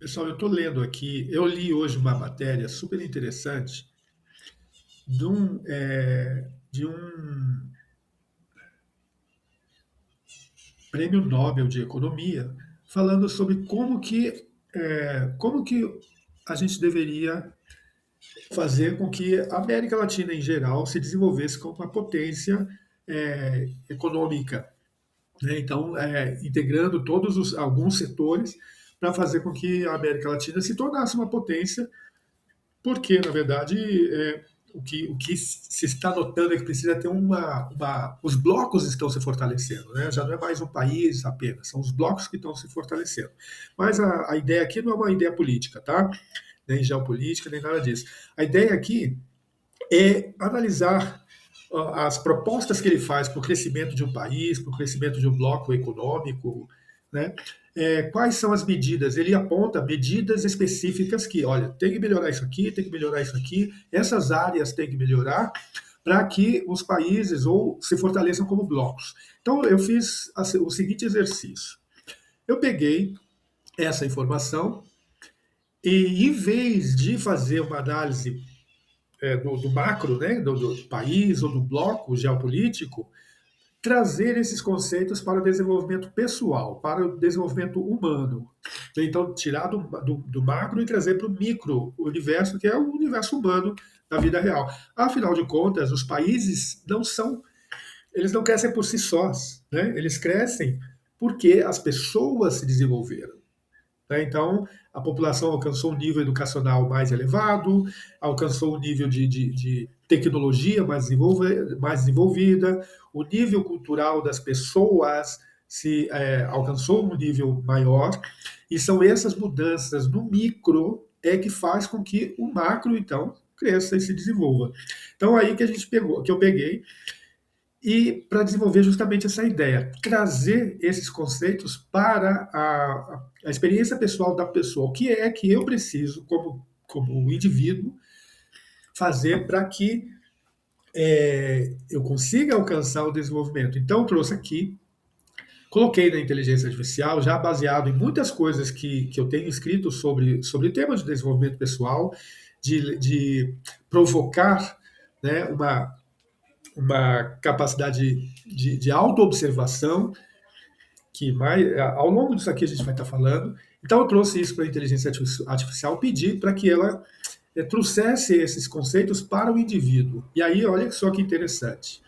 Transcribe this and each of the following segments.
Pessoal, eu estou lendo aqui, eu li hoje uma matéria super interessante de um prêmio Nobel de Economia, falando sobre como que a gente deveria fazer com que a América Latina em geral se desenvolvesse como uma potência econômica, né? Então, integrando alguns setores para fazer com que a América Latina se tornasse uma potência. Porque, na verdade, o que se está notando é que precisa ter os blocos estão se fortalecendo, né? Já não é mais um país apenas, são os blocos que estão se fortalecendo. Mas a ideia aqui não é uma ideia política, tá? Nem geopolítica, nem nada disso. A ideia aqui é analisar as propostas que ele faz para o crescimento de um país, para o crescimento de um bloco econômico, né? Quais são as medidas? Ele aponta medidas específicas que, olha, tem que melhorar isso aqui, tem que melhorar isso aqui, essas áreas têm que melhorar para que os países ou se fortaleçam como blocos. Então, eu fiz o seguinte exercício. Eu peguei essa informação e, em vez de fazer uma análise do macro, né, do país ou do bloco geopolítico, trazer esses conceitos para o desenvolvimento pessoal, para o desenvolvimento humano. Então, tirar do macro e trazer para o micro universo, que é o universo humano da vida real. Afinal de contas, os países eles não crescem por si sós, né? Eles crescem porque as pessoas se desenvolveram, né? Então, a população alcançou um nível educacional mais elevado, alcançou um nível de tecnologia mais desenvolvida, o nível cultural das pessoas alcançou um nível maior, e são essas mudanças no micro que faz com que o macro, então, cresça e se desenvolva. Então, aí que a gente pegou, que eu peguei e para desenvolver justamente essa ideia, trazer esses conceitos para a experiência pessoal da pessoa. O que é que eu preciso, como indivíduo, fazer para que eu consiga alcançar o desenvolvimento? Então, eu trouxe aqui, coloquei na inteligência artificial, já baseado em muitas coisas que eu tenho escrito sobre temas de desenvolvimento pessoal, de provocar, né, uma capacidade de autoobservação, que ao longo disso aqui a gente vai estar falando. Então eu trouxe isso para a inteligência artificial, pedi para que ela trouxesse esses conceitos para o indivíduo. E aí, olha só que interessante.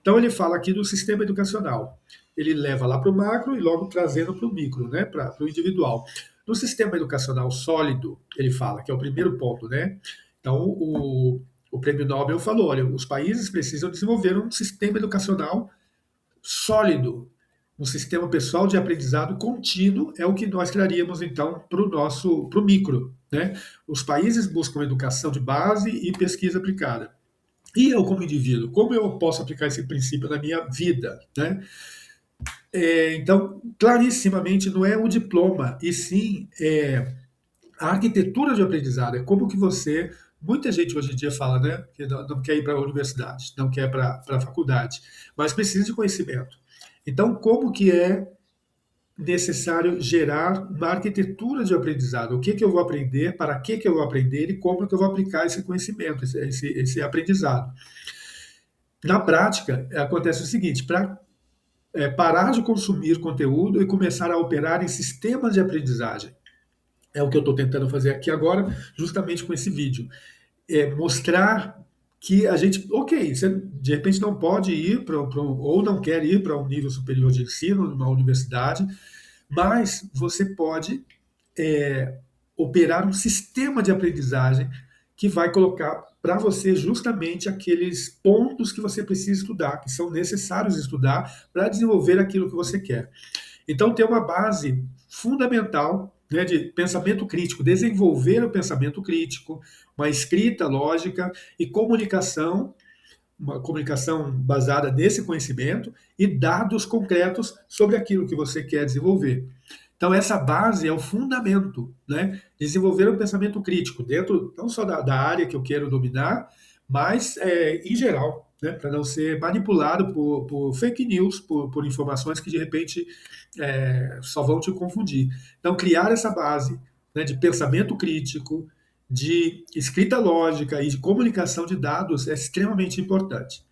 Então ele fala aqui do sistema educacional. Ele leva lá para o macro e logo trazendo para o micro, né, para o individual. No sistema educacional sólido, ele fala que é o primeiro ponto, né? Então o prêmio Nobel falou, olha, os países precisam desenvolver um sistema educacional sólido, um sistema pessoal de aprendizado contínuo é o que nós traríamos então para o micro, né? Os países buscam educação de base e pesquisa aplicada. E eu, como indivíduo, como eu posso aplicar esse princípio na minha vida, né? Então, clarissimamente, não é o diploma, e sim a arquitetura de aprendizado. É como que você. Muita gente hoje em dia fala, né, que não quer ir para a universidade, não quer para a faculdade, mas precisa de conhecimento. Então, como que é necessário gerar uma arquitetura de aprendizado? O que que eu vou aprender, para que eu vou aprender e como que eu vou aplicar esse conhecimento, esse aprendizado? Na prática, acontece o seguinte: para parar de consumir conteúdo e começar a operar em sistemas de aprendizagem. É o que eu estou tentando fazer aqui agora, justamente com esse vídeo. Mostrar que a gente, ok, você de repente não pode ir ou não quer ir para um nível superior de ensino, numa universidade, mas você pode operar um sistema de aprendizagem que vai colocar para você justamente aqueles pontos que você precisa estudar, que são necessários estudar para desenvolver aquilo que você quer. Então, tem uma base fundamental, né, de pensamento crítico, desenvolver o pensamento crítico, uma escrita lógica e comunicação, uma comunicação baseada nesse conhecimento e dados concretos sobre aquilo que você quer desenvolver. Então, essa base é o fundamento, né? Desenvolver um pensamento crítico, dentro não só da área que eu quero dominar, mas em geral, né? Para não ser manipulado por fake news, por informações que de repente só vão te confundir. Então, criar essa base, né, de pensamento crítico, de escrita lógica e de comunicação de dados é extremamente importante.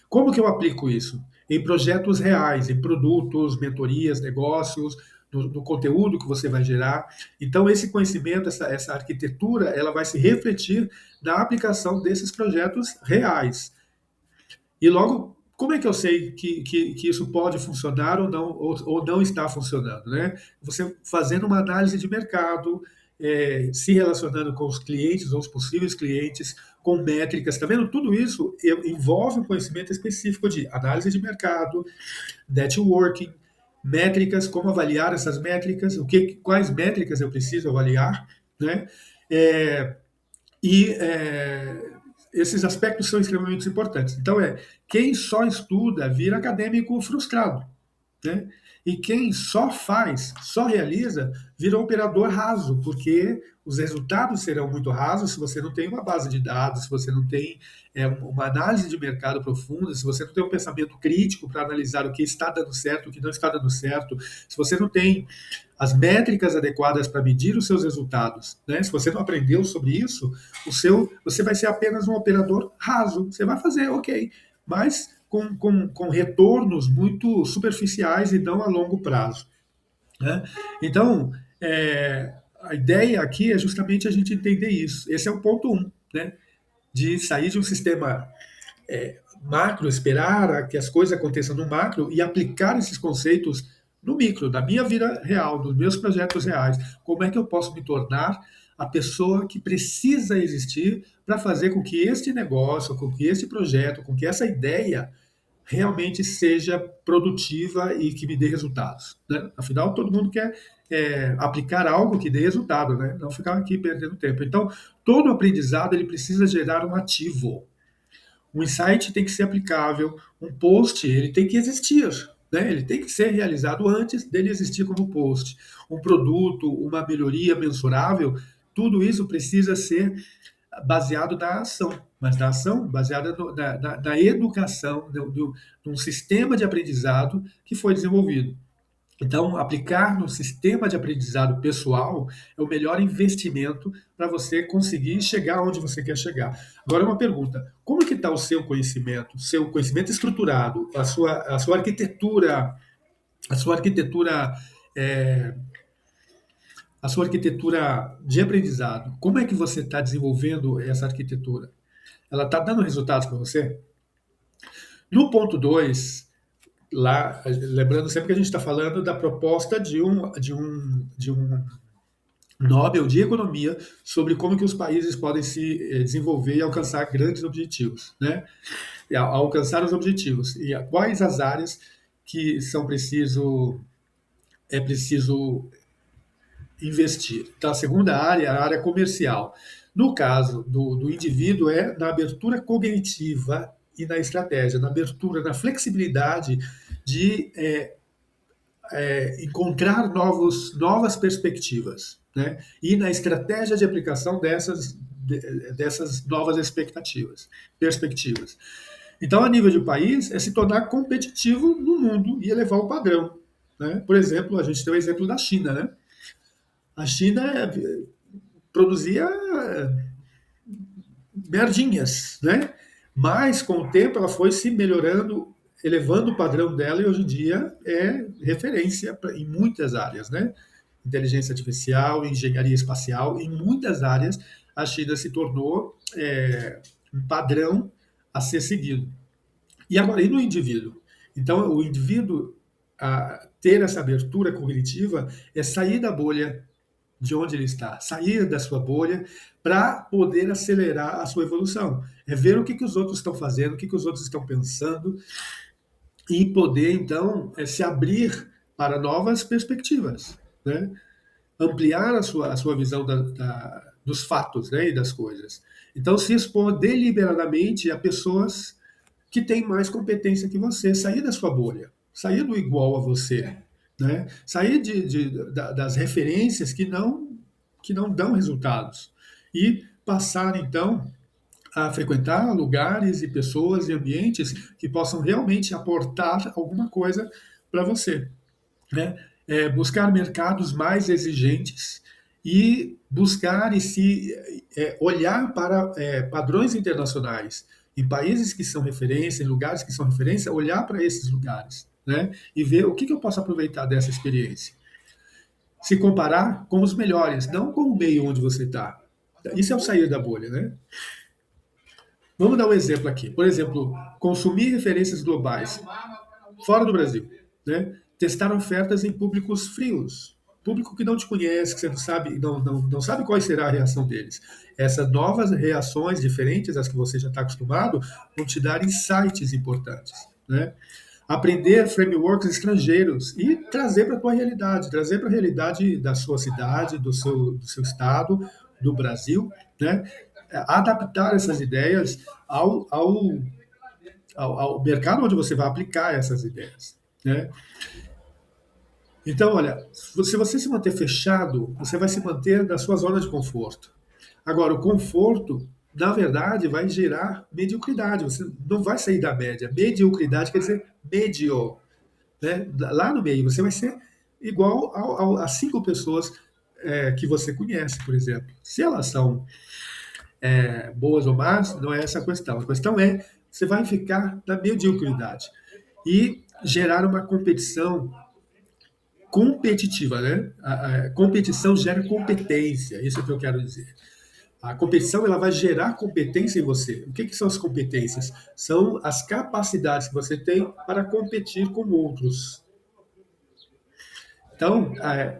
Como que eu aplico isso? Em projetos reais, em produtos, mentorias, negócios, no conteúdo que você vai gerar. Então, esse conhecimento, essa arquitetura, ela vai se refletir na aplicação desses projetos reais. E logo, como é que eu sei que isso pode funcionar ou não está funcionando, né? Você fazendo uma análise de mercado, se relacionando com os clientes ou os possíveis clientes, com métricas, tá vendo? Tudo isso envolve um conhecimento específico de análise de mercado, networking, métricas, como avaliar essas métricas, quais métricas eu preciso avaliar, né? É, e esses aspectos são extremamente importantes. Então, quem só estuda vira acadêmico frustrado, né? E quem só faz, só realiza, vira um operador raso, porque os resultados serão muito rasos se você não tem uma base de dados, se você não tem uma análise de mercado profunda, se você não tem um pensamento crítico para analisar o que está dando certo, o que não está dando certo, se você não tem as métricas adequadas para medir os seus resultados, né? Se você não aprendeu sobre isso, você vai ser apenas um operador raso. Você vai fazer, ok, mas com retornos muito superficiais e não a longo prazo, né? Então, a ideia aqui é justamente a gente entender isso. Esse é o ponto um, né? De sair de um sistema macro, esperar que as coisas aconteçam no macro e aplicar esses conceitos no micro, da minha vida real, dos meus projetos reais. Como é que eu posso me tornar a pessoa que precisa existir para fazer com que este negócio, com que este projeto, com que essa ideia realmente seja produtiva e que me dê resultados, né? Afinal, todo mundo quer aplicar algo que dê resultado, né? Não ficar aqui perdendo tempo. Então, todo aprendizado ele precisa gerar um ativo. Um insight tem que ser aplicável, um post ele tem que existir, né? Ele tem que ser realizado antes dele existir como post. Um produto, uma melhoria mensurável, tudo isso precisa ser baseado na ação, mas na ação baseada na educação, de um sistema de aprendizado que foi desenvolvido. Então, aplicar no sistema de aprendizado pessoal é o melhor investimento para você conseguir chegar onde você quer chegar. Agora, uma pergunta: como que está o seu conhecimento estruturado, a sua arquitetura, a sua arquitetura, é, a sua arquitetura de aprendizado? Como é que você está desenvolvendo essa arquitetura? Ela está dando resultados para você? No ponto 2 lá, lembrando sempre que a gente está falando da proposta de um Nobel de Economia sobre como que os países podem se desenvolver e alcançar grandes objetivos, né? E alcançar os objetivos. E quais as áreas que é preciso investir. Então, a segunda área é a área comercial. No caso do indivíduo, é na abertura cognitiva e na estratégia, na abertura, na flexibilidade de encontrar novas perspectivas, né? E na estratégia de aplicação dessas novas perspectivas. Então, a nível de país, é se tornar competitivo no mundo e elevar o padrão, né? Por exemplo, a gente tem o exemplo da China, né? A China produzia merdinhas, né? Mas com o tempo ela foi se melhorando, elevando o padrão dela e hoje em dia é referência em muitas áreas, né? Inteligência artificial, engenharia espacial, em muitas áreas a China se tornou um padrão a ser seguido. E agora, e no indivíduo? Então, o indivíduo ter essa abertura cognitiva é sair da bolha de onde ele está, sair da sua bolha para poder acelerar a sua evolução. É ver o que os outros estão fazendo, o que os outros estão pensando e poder, então, se abrir para novas perspectivas, né? Ampliar a sua visão dos fatos, né, e das coisas. Então, se expor deliberadamente a pessoas que têm mais competência que você, sair da sua bolha, sair do igual a você, né? Sair das referências que não dão resultados e passar então a frequentar lugares e pessoas e ambientes que possam realmente aportar alguma coisa para você, né? Buscar mercados mais exigentes e buscar e se olhar para padrões internacionais, em países que são referência, em lugares que são referência, olhar para esses lugares, né? E ver o que eu posso aproveitar dessa experiência. Se comparar com os melhores, não com o meio onde você está. Isso é o sair da bolha, né? Vamos dar um exemplo aqui. Por exemplo, consumir referências globais fora do Brasil, né? Testar ofertas em públicos frios, público que não te conhece, que você não sabe, não sabe qual será a reação deles. Essas novas reações diferentes às que você já está acostumado vão te dar insights importantes, né? Aprender frameworks estrangeiros e trazer para a tua realidade, trazer para a realidade da sua cidade, do seu estado, do Brasil, né? Adaptar essas ideias ao mercado onde você vai aplicar essas ideias, né? Então, olha, se você se manter fechado, você vai se manter na sua zona de conforto. Agora, o conforto, na verdade, vai gerar mediocridade. Você não vai sair da média. Mediocridade quer dizer médio, né? Lá no meio, você vai ser igual a 5 pessoas que você conhece, por exemplo. Se elas são boas ou más, não é essa a questão. A questão é, você vai ficar na mediocridade e gerar uma competição competitiva, né? A competição gera competência, isso é o que eu quero dizer. A competição ela vai gerar competência em você. O que são as competências? São as capacidades que você tem para competir com outros. Então,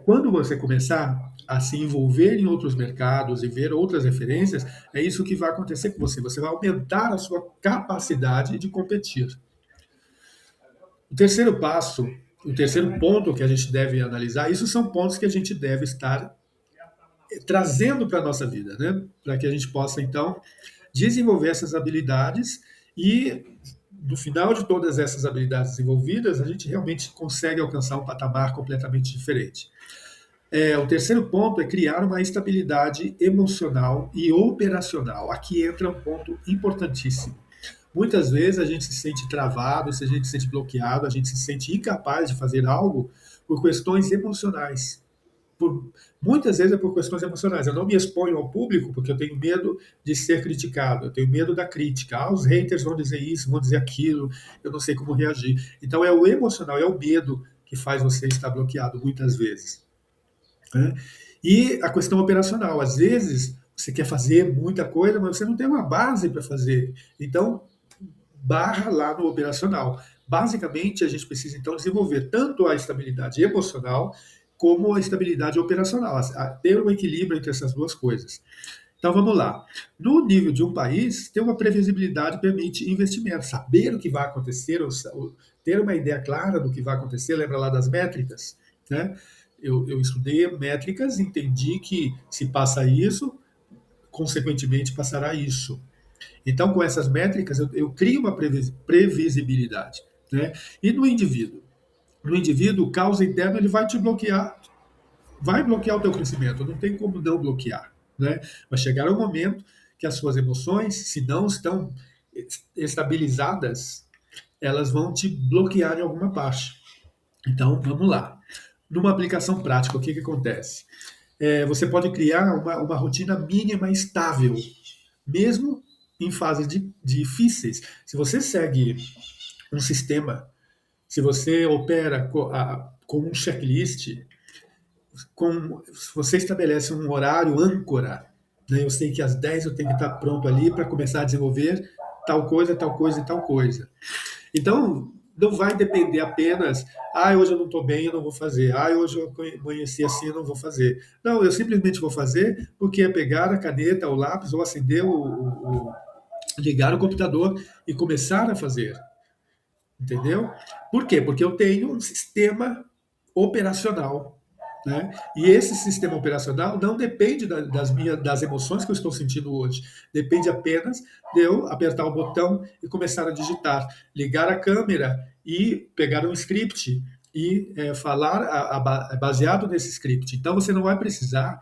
quando você começar a se envolver em outros mercados e ver outras referências, é isso que vai acontecer com você. Você vai aumentar a sua capacidade de competir. O terceiro passo, o terceiro ponto que a gente deve analisar, isso são pontos que a gente deve estar trazendo para a nossa vida, né? Para que a gente possa, então, desenvolver essas habilidades e, no final de todas essas habilidades desenvolvidas, a gente realmente consegue alcançar um patamar completamente diferente. O terceiro ponto é criar uma estabilidade emocional e operacional. Aqui entra um ponto importantíssimo. Muitas vezes a gente se sente travado, a gente se sente bloqueado, a gente se sente incapaz de fazer algo por questões emocionais. Muitas vezes é por questões emocionais. Eu não me exponho ao público porque eu tenho medo de ser criticado, eu tenho medo da crítica. Os haters vão dizer isso, vão dizer aquilo, eu não sei como reagir. Então é o emocional, é o medo que faz você estar bloqueado muitas vezes, né? E a questão operacional, às vezes você quer fazer muita coisa, mas você não tem uma base para fazer. Então, barra lá no operacional. Basicamente, a gente precisa então desenvolver tanto a estabilidade emocional como a estabilidade operacional, ter um equilíbrio entre essas duas coisas. Então vamos lá. No nível de um país, ter uma previsibilidade permite investimento, saber o que vai acontecer, ter uma ideia clara do que vai acontecer. Lembra lá das métricas, né? Eu estudei métricas, entendi que se passa isso, consequentemente passará isso. Então, com essas métricas, eu crio uma previsibilidade, né? E no indivíduo? No indivíduo, o caos interno ele vai bloquear o teu crescimento, não tem como não bloquear, né? Vai chegar um momento que as suas emoções, se não estão estabilizadas, elas vão te bloquear em alguma parte. Então, vamos lá. Numa aplicação prática, o que acontece? Você pode criar uma rotina mínima estável, mesmo em fases difíceis. Se você segue um sistema, se você opera com um checklist, se você estabelece um horário âncora, né? Eu sei que às 10 eu tenho que estar pronto ali para começar a desenvolver tal coisa, tal coisa e tal coisa. Então, não vai depender apenas, hoje eu não estou bem, eu não vou fazer, hoje eu amanheci assim, eu não vou fazer. Não, eu simplesmente vou fazer porque é pegar a caneta, o lápis, ou acender ligar o computador e começar a fazer. Entendeu? Por quê? Porque eu tenho um sistema operacional, né? E esse sistema operacional não depende das emoções que eu estou sentindo hoje. Depende apenas de eu apertar o botão e começar a digitar, ligar a câmera e pegar um script e falar baseado nesse script. Então você não vai precisar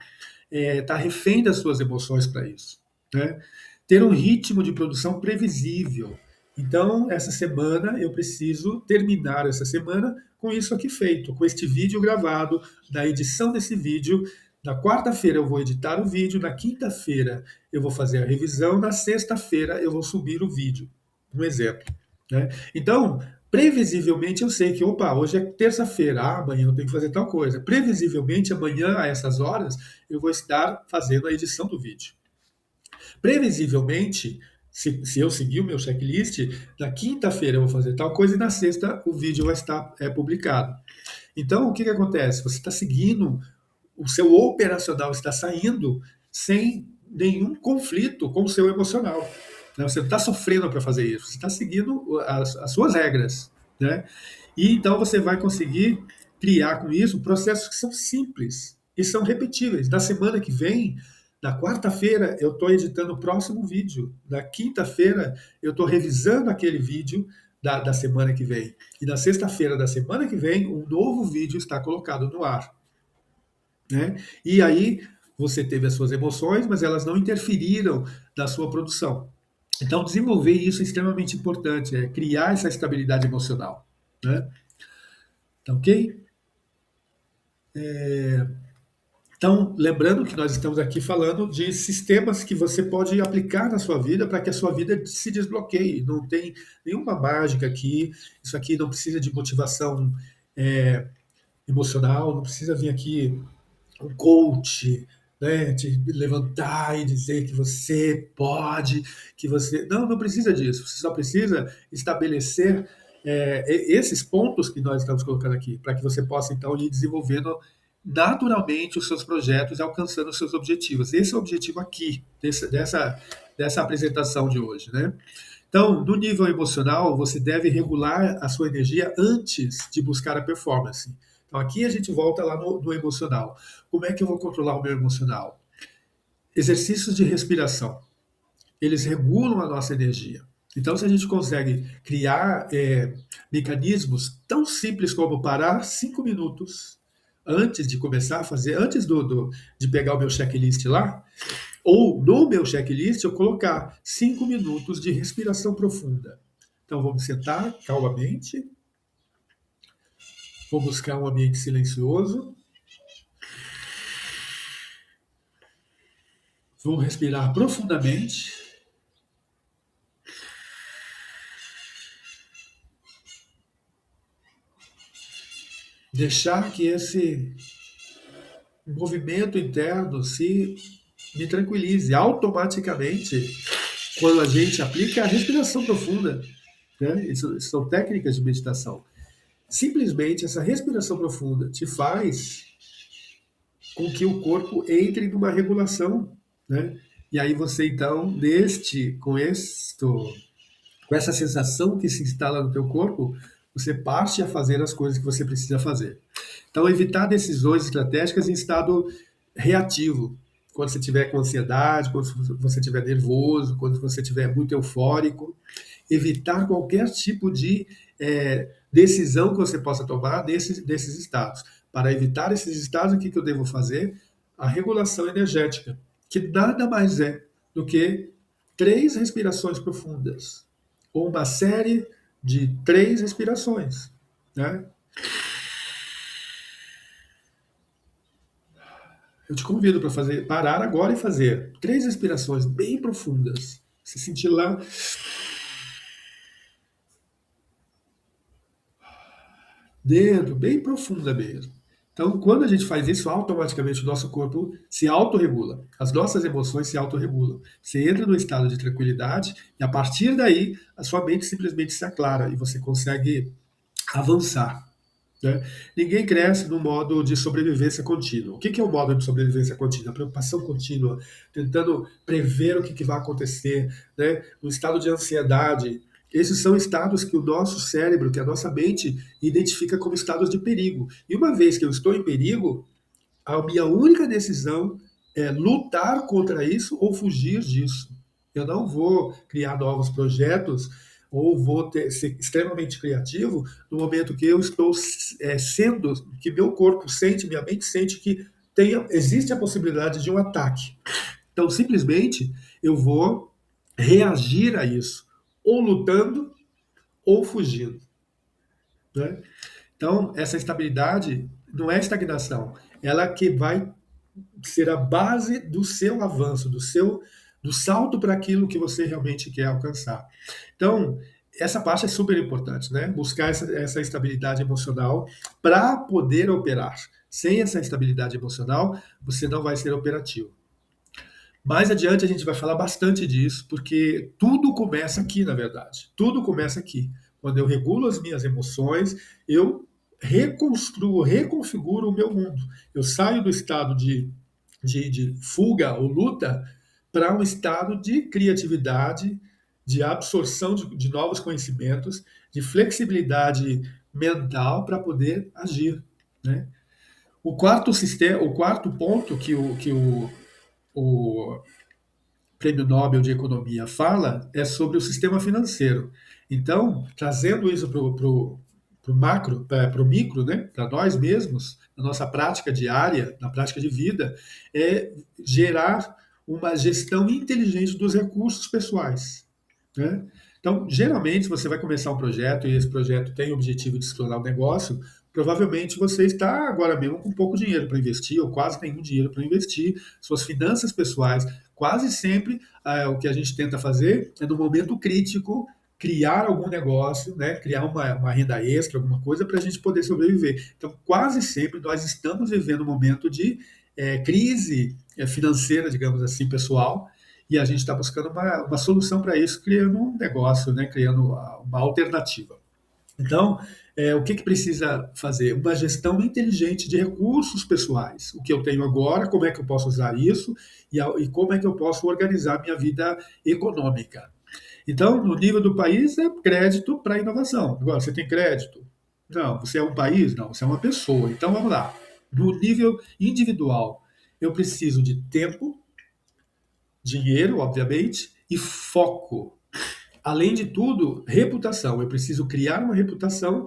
estar refém das suas emoções para isso, né? Ter um ritmo de produção previsível. Então, essa semana eu preciso terminar essa semana com isso aqui feito, com este vídeo gravado, da edição desse vídeo, Na quarta-feira eu vou editar o vídeo, na quinta-feira eu vou fazer a revisão, na sexta-feira eu vou subir o vídeo. Um exemplo, né? Então, previsivelmente eu sei que, opa, hoje é terça-feira, amanhã eu tenho que fazer tal coisa. Previsivelmente amanhã, a essas horas, eu vou estar fazendo a edição do vídeo. Previsivelmente, se eu seguir o meu checklist, na quinta-feira eu vou fazer tal coisa e na sexta o vídeo vai estar publicado. Então, o que acontece? Você está seguindo, o seu operacional está saindo sem nenhum conflito com o seu emocional. Né? Você não está sofrendo para fazer isso, você está seguindo as suas regras. Né? E então você vai conseguir criar com isso processos que são simples e são repetíveis. Na semana que vem, na quarta-feira, eu estou editando o próximo vídeo. Na quinta-feira, eu estou revisando aquele vídeo da semana que vem. E na sexta-feira da semana que vem, um novo vídeo está colocado no ar. Né? E aí você teve as suas emoções, mas elas não interferiram na sua produção. Então, desenvolver isso é extremamente importante, é criar essa estabilidade emocional. Né? Tá ok? Então, lembrando que nós estamos aqui falando de sistemas que você pode aplicar na sua vida para que a sua vida se desbloqueie. Não tem nenhuma mágica aqui. Isso aqui não precisa de motivação é, emocional, não precisa vir aqui um coach, né, te levantar e dizer que você pode, que você. Não, não precisa disso. Você só precisa estabelecer esses pontos que nós estamos colocando aqui, para que você possa, então, ir desenvolvendo naturalmente os seus projetos e alcançando os seus objetivos. Esse é o objetivo aqui, dessa apresentação de hoje, né? Então, no nível emocional, você deve regular a sua energia antes de buscar a performance. Então, aqui a gente volta lá no emocional. Como é que eu vou controlar o meu emocional? Exercícios de respiração. Eles regulam a nossa energia. Então, se a gente consegue criar mecanismos tão simples como parar 5 minutos antes de começar a fazer, antes de pegar o meu checklist lá, ou no meu checklist eu colocar 5 minutos de respiração profunda. Então, vamos sentar calmamente, vou buscar um ambiente silencioso, vou respirar profundamente. Deixar que esse movimento interno se me tranquilize automaticamente quando a gente aplica a respiração profunda. Né? Isso são técnicas de meditação. Simplesmente essa respiração profunda te faz com que o corpo entre numa regulação. Né? E aí você então, com essa sensação que se instala no teu corpo, você parte a fazer as coisas que você precisa fazer. Então, evitar decisões estratégicas em estado reativo. Quando você estiver com ansiedade, quando você estiver nervoso, quando você estiver muito eufórico. Evitar qualquer tipo de decisão que você possa tomar desses estados. Para evitar esses estados, o que eu devo fazer? A regulação energética, que nada mais é do que 3 respirações profundas, ou uma série de 3 respirações. Né? Eu te convido para parar agora e fazer 3 respirações bem profundas. Se sentir lá dentro, bem profunda mesmo. Então, quando a gente faz isso, automaticamente o nosso corpo se autorregula. As nossas emoções se autorregulam. Você entra no estado de tranquilidade e, a partir daí, a sua mente simplesmente se aclara e você consegue avançar. Né? Ninguém cresce no modo de sobrevivência contínua. O que é o modo de sobrevivência contínua? A preocupação contínua, tentando prever o que vai acontecer, né? Um estado de ansiedade. Esses são estados que o nosso cérebro, que a nossa mente, identifica como estados de perigo. E uma vez que eu estou em perigo, a minha única decisão é lutar contra isso ou fugir disso. Eu não vou criar novos projetos ou vou ser extremamente criativo no momento que eu estou sendo, que meu corpo sente, minha mente sente que existe a possibilidade de um ataque. Então, simplesmente, eu vou reagir a isso, ou lutando ou fugindo. Né? Então, essa estabilidade não é estagnação, ela que vai ser a base do seu avanço, do salto para aquilo que você realmente quer alcançar. Então, essa parte é super importante, né? Buscar essa estabilidade emocional para poder operar. Sem essa estabilidade emocional, você não vai ser operativo. Mais adiante a gente vai falar bastante disso, porque tudo começa aqui, na verdade. Tudo começa aqui. Quando eu regulo as minhas emoções, eu reconstruo, reconfiguro o meu mundo. Eu saio do estado de fuga ou luta para um estado de criatividade, de absorção de novos conhecimentos, de flexibilidade mental para poder agir. Né? O quarto ponto o Prêmio Nobel de Economia fala é sobre o sistema financeiro. Então, trazendo isso para o macro, para o micro, né, para nós mesmos, na nossa prática diária, na prática de vida, é gerar uma gestão inteligente dos recursos pessoais. Né? Então, geralmente, você vai começar um projeto e esse projeto tem o objetivo de se tornar um negócio, provavelmente você está agora mesmo com pouco dinheiro para investir ou quase nenhum dinheiro para investir. Suas finanças pessoais, quase sempre, o que a gente tenta fazer é, no momento crítico, criar algum negócio, né? Criar uma renda extra, alguma coisa para a gente poder sobreviver. Então, quase sempre nós estamos vivendo um momento de crise financeira, digamos assim, pessoal, e a gente está buscando uma solução para isso, criando um negócio, né? Criando uma alternativa. Então, o que precisa fazer? Uma gestão inteligente de recursos pessoais. O que eu tenho agora, como é que eu posso usar isso e como é que eu posso organizar minha vida econômica. Então, no nível do país, é crédito para inovação. Agora, você tem crédito? Não. Você é um país? Não. Você é uma pessoa. Então, vamos lá. No nível individual, eu preciso de tempo, dinheiro, obviamente, e foco. Além de tudo, reputação. Eu preciso criar uma reputação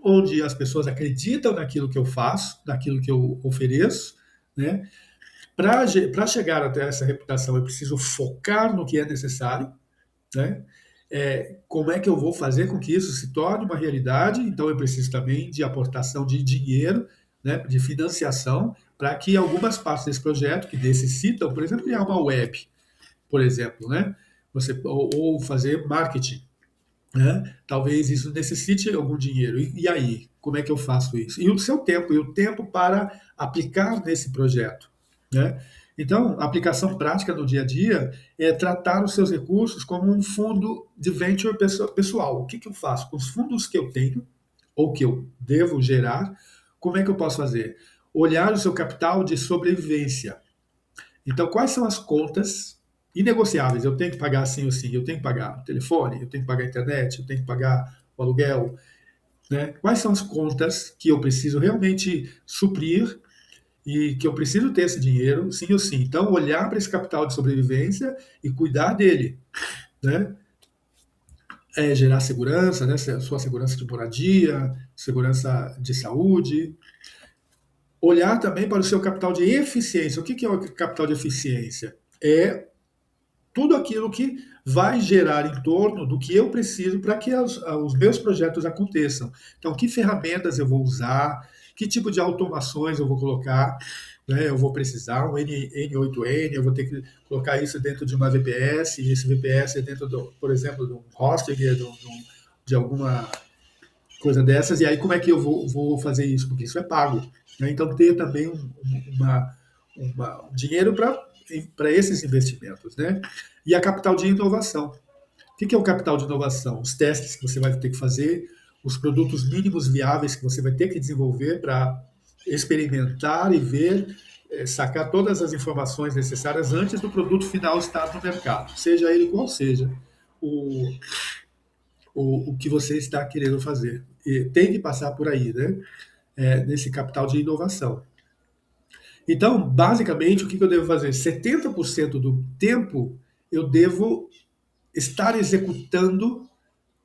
onde as pessoas acreditam naquilo que eu faço, naquilo que eu ofereço, né? Para chegar até essa reputação, eu preciso focar no que é necessário, né? Como é que eu vou fazer com que isso se torne uma realidade? Então, eu preciso também de aportação de dinheiro, né? De financiação, para que algumas partes desse projeto que necessitam, por exemplo, criar uma web, por exemplo, né? Ou fazer marketing, né? Talvez isso necessite algum dinheiro. E aí, como é que eu faço isso? E o seu tempo, e o tempo para aplicar nesse projeto, né? Então, a aplicação prática no dia a dia é tratar os seus recursos como um fundo de venture pessoal. O que eu faço com os fundos que eu tenho, ou que eu devo gerar? Como é que eu posso fazer? Olhar o seu capital de sobrevivência. Então, quais são as contas inegociáveis? Eu tenho que pagar assim ou assim, eu tenho que pagar o telefone, eu tenho que pagar a internet, eu tenho que pagar o aluguel, né? Quais são as contas que eu preciso realmente suprir e que eu preciso ter esse dinheiro, sim ou sim? Então, olhar para esse capital de sobrevivência e cuidar dele, né? Gerar segurança, né? Sua segurança de moradia, segurança de saúde. Olhar também para o seu capital de eficiência. O que é o capital de eficiência? É tudo aquilo que vai gerar em torno do que eu preciso para que os meus projetos aconteçam. Então, que ferramentas eu vou usar, que tipo de automações eu vou colocar, né? Eu vou precisar um N8N, eu vou ter que colocar isso dentro de uma VPS, e esse VPS é dentro, por exemplo, de um hosting, de alguma coisa dessas, e aí como é que eu vou fazer isso? Porque isso é pago. Né? Então, ter também um dinheiro para esses investimentos. Né? E a capital de inovação. O que é o capital de inovação? Os testes que você vai ter que fazer, os produtos mínimos viáveis que você vai ter que desenvolver para experimentar e ver, sacar todas as informações necessárias antes do produto final estar no mercado, seja ele qual seja o, o que você está querendo fazer. E tem que passar por aí, né? Nesse capital de inovação. Então, basicamente, o que eu devo fazer? 70% do tempo eu devo estar executando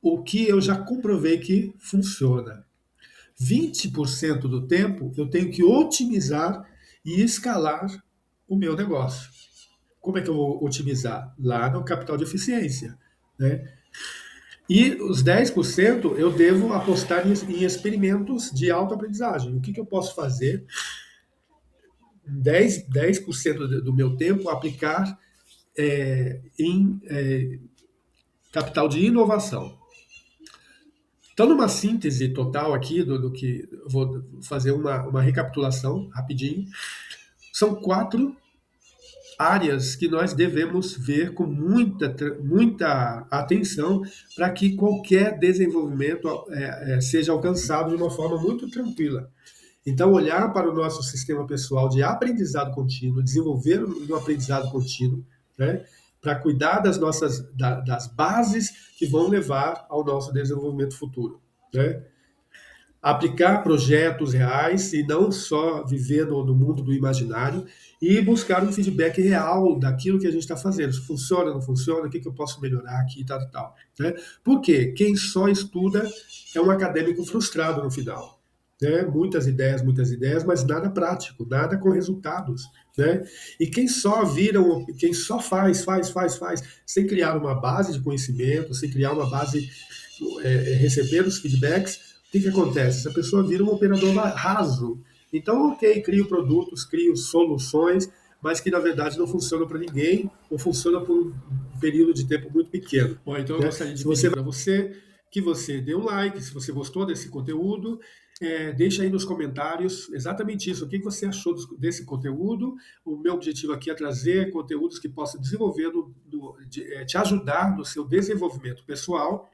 o que eu já comprovei que funciona. 20% do tempo eu tenho que otimizar e escalar o meu negócio. Como é que eu vou otimizar? Lá no capital de eficiência. Né? E os 10% eu devo apostar em experimentos de autoaprendizagem. O que eu posso fazer 10% do meu tempo aplicar em capital de inovação. Então, numa síntese total aqui do que eu vou fazer uma recapitulação rapidinho, são 4 áreas que nós devemos ver com muita atenção para que qualquer desenvolvimento seja alcançado de uma forma muito tranquila. Então, olhar para o nosso sistema pessoal de aprendizado contínuo, desenvolver um aprendizado contínuo, né, para cuidar das bases que vão levar ao nosso desenvolvimento futuro. Né? Aplicar projetos reais e não só viver no mundo do imaginário e buscar um feedback real daquilo que a gente está fazendo. Se funciona, não funciona, o que eu posso melhorar aqui e tal, tal. Né? Por quê? Quem só estuda é um acadêmico frustrado no final. Né? Muitas ideias, mas nada prático, nada com resultados. Né? E quem só faz, sem criar uma base de conhecimento, sem criar uma base, receber os feedbacks, o que acontece? Essa pessoa vira um operador raso. Então, ok, crio produtos, crio soluções, mas que na verdade não funcionam para ninguém, ou funcionam por um período de tempo muito pequeno. Bom, então eu gostaria de pedir para você que você dê um like, se você gostou desse conteúdo, deixa aí nos comentários exatamente isso, o que você achou desse conteúdo. O meu objetivo aqui é trazer conteúdos que possam desenvolver, te ajudar no seu desenvolvimento pessoal,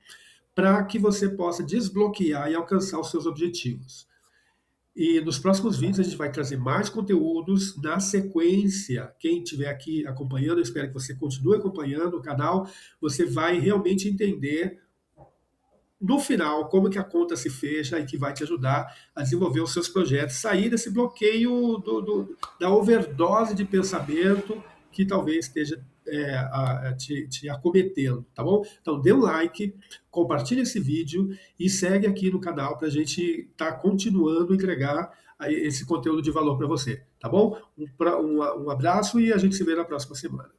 para que você possa desbloquear e alcançar os seus objetivos. E nos próximos vídeos a gente vai trazer mais conteúdos na sequência. Quem estiver aqui acompanhando, eu espero que você continue acompanhando o canal, você vai realmente entender no final como que a conta se fecha e que vai te ajudar a desenvolver os seus projetos, sair desse bloqueio da overdose de pensamento que talvez esteja te acometendo, tá bom? Então dê um like, compartilhe esse vídeo e segue aqui no canal para a gente estar continuando a entregar esse conteúdo de valor para você, tá bom? Um abraço e a gente se vê na próxima semana.